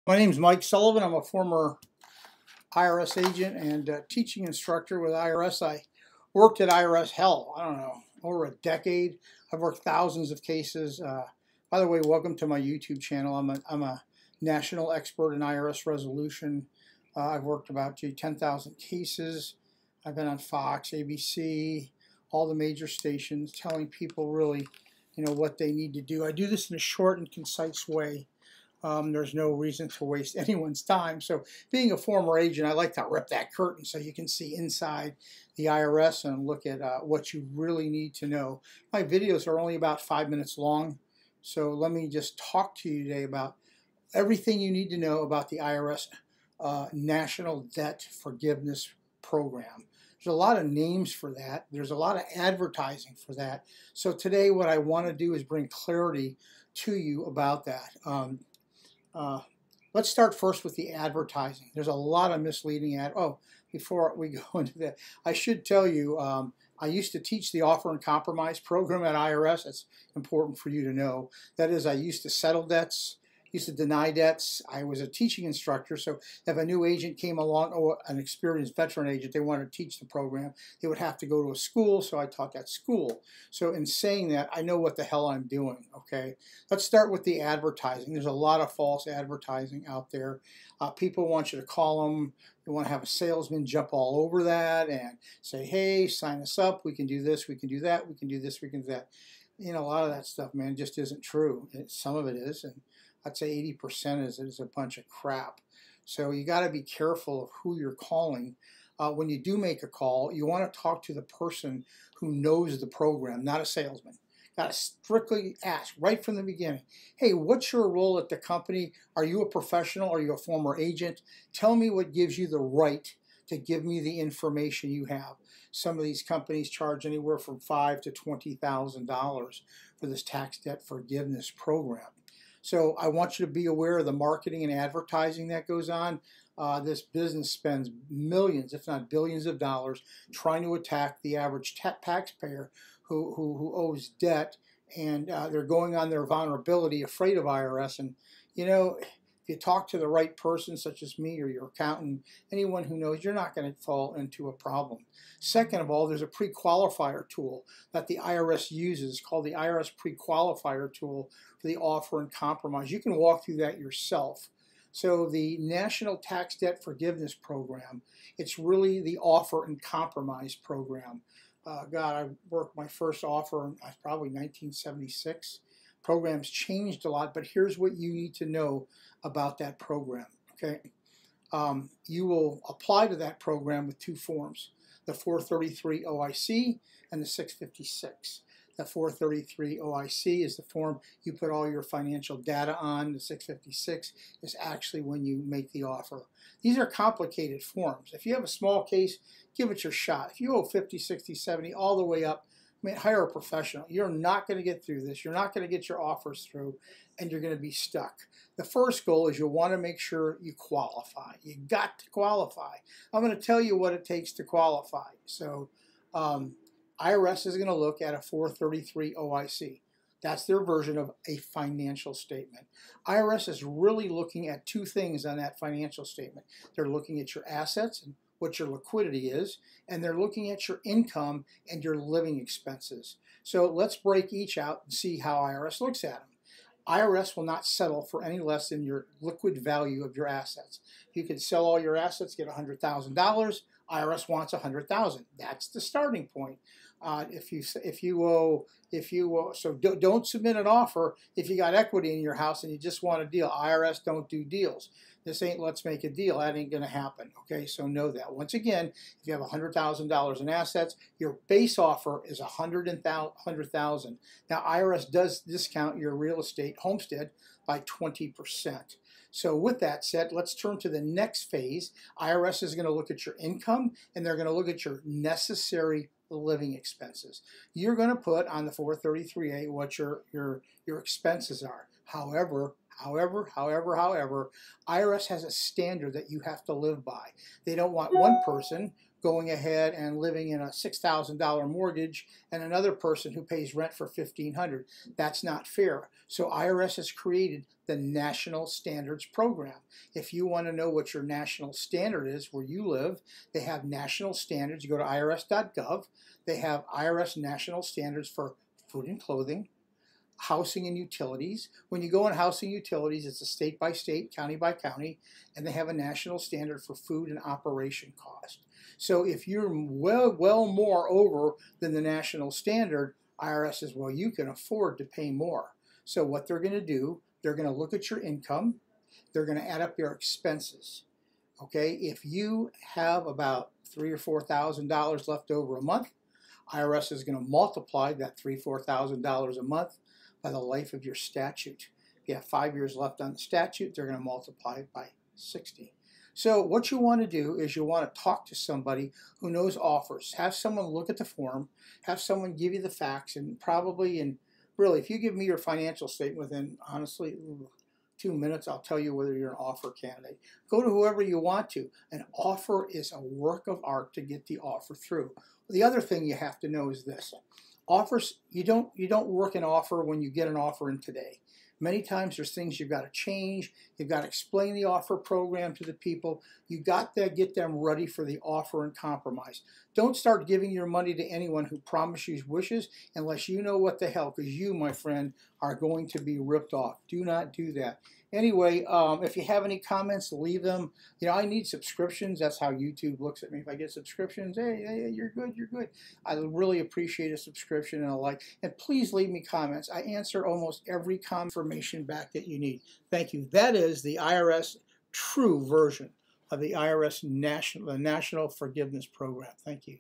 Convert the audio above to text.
My name is Mike Sullivan. I'm a former IRS agent and teaching instructor with IRS. I worked at IRS, I don't know, over a decade. I've worked thousands of cases. By the way, welcome to my YouTube channel. I'm a national expert in IRS resolution. I've worked about 10,000 cases. I've been on Fox, ABC, all the major stations, telling people really, what they need to do. I do this in a short and concise way. There's no reason to waste anyone's time. So being a former agent, I like to rip that curtain so you can see inside the IRS and look at what you really need to know. My videos are only about 5 minutes long, so let me just talk to you today about everything you need to know about the IRS National Debt Forgiveness Program. There's a lot of names for that. There's a lot of advertising for that. So today what I want to do is bring clarity to you about that. Let's start first with the advertising. There's a lot of misleading before we go into that, I should tell you, I used to teach the offer and compromise program at IRS. It's important for you to know. That is, I used to settle debts, used to deny debts. I was a teaching instructor, so if a new agent came along, or an experienced veteran agent, they wanted to teach the program, they would have to go to a school, so I taught that school. So in saying that, I know what the hell I'm doing, okay? Let's start with the advertising. There's a lot of false advertising out there. People want you to call them. They want to have a salesman jump all over that and say, hey, sign us up. We can do this. We can do that. We can do this. We can do that. A lot of that stuff, man, just isn't true. Some of it is, and I'd say 80% is a bunch of crap. So you got to be careful of who you're calling. When you do make a call, you want to talk to the person who knows the program, not a salesman. Got to strictly ask right from the beginning, hey, what's your role at the company? Are you a professional? Are you a former agent? Tell me what gives you the right to give me the information you have. Some of these companies charge anywhere from $5,000 to $20,000 for this tax debt forgiveness program. So I want you to be aware of the marketing and advertising that goes on. This business spends millions, if not billions of dollars trying to attack the average taxpayer who owes debt, and they're going on their vulnerability, afraid of IRS. And if you talk to the right person, such as me or your accountant, anyone who knows, you're not going to fall into a problem. Second of all, there's a PreQualifier tool that the IRS uses called the IRS PreQualifier Tool for the offer and compromise. You can walk through that yourself. So the National Tax Debt Forgiveness Program, it's really the offer and compromise program. I worked my first offer in probably 1976. Programs changed a lot, but here's what you need to know about that program, okay? You will apply to that program with two forms, the 433 OIC and the 656. The 433 OIC is the form you put all your financial data on. The 656 is actually when you make the offer. These are complicated forms. If you have a small case, give it your shot. If you owe 50, 60, 70, all the way up, hire a professional. You're not going to get through this. You're not going to get your offers through, and you're going to be stuck. The first goal is you'll want to make sure you qualify. You got to qualify. I'm going to tell you what it takes to qualify. So IRS is going to look at a 433 OIC. That's their version of a financial statement. IRS is really looking at two things on that financial statement. They're looking at your assets and what your liquidity is, and they're looking at your income and your living expenses. So let's break each out and see how IRS looks at them. IRS will not settle for any less than your liquid value of your assets. You can sell all your assets, get $100,000. IRS wants $100,000. That's the starting point. So don't submit an offer if you got equity in your house and you just want a deal. IRS don't do deals. This ain't let's make a deal. That ain't going to happen. Okay, so know that. Once again, if you have $100,000 in assets, your base offer is $100,000. Now IRS does discount your real estate homestead by 20%. So with that said, let's turn to the next phase. IRS is going to look at your income, and they're going to look at your necessary living expenses. You're going to put on the 433A what your expenses are. However, IRS has a standard that you have to live by. They don't want one person going ahead and living in a $6,000 mortgage and another person who pays rent for $1,500. That's not fair. So IRS has created the National Standards Program. If you want to know what your national standard is where you live, they have national standards. You go to irs.gov. They have IRS national standards for food and clothing, housing and utilities. When you go on housing utilities, it's a state by state, county by county, and they have a national standard for food and operation cost. So if you're well more over than the national standard, IRS says, well, you can afford to pay more. So what they're going to do, they're going to look at your income. They're going to add up your expenses. Okay, if you have about $3,000 or $4,000 left over a month, IRS is going to multiply that $3,000 or $4,000 a month by the life of your statute. If you have 5 years left on the statute, they're going to multiply it by 60. So what you want to do is you want to talk to somebody who knows offers. Have someone look at the form, have someone give you the facts, and really, if you give me your financial statement within, honestly, 2 minutes, I'll tell you whether you're an offer candidate. Go to whoever you want to. An offer is a work of art to get the offer through. The other thing you have to know is this. Offers, you don't work an offer when you get an offer in today. Many times there's things you've got to change. You've got to explain the offer program to the people. You've got to get them ready for the offer and compromise. Don't start giving your money to anyone who promises you wishes unless you know what the hell, because you, my friend, are going to be ripped off. Do not do that. Anyway, if you have any comments, leave them. You know, I need subscriptions. That's how YouTube looks at me. If I get subscriptions, hey, you're good, you're good. I really appreciate a subscription and a like. And please leave me comments. I answer almost every confirmation back that you need. Thank you. That is the IRS true version of the IRS National Forgiveness Program. Thank you.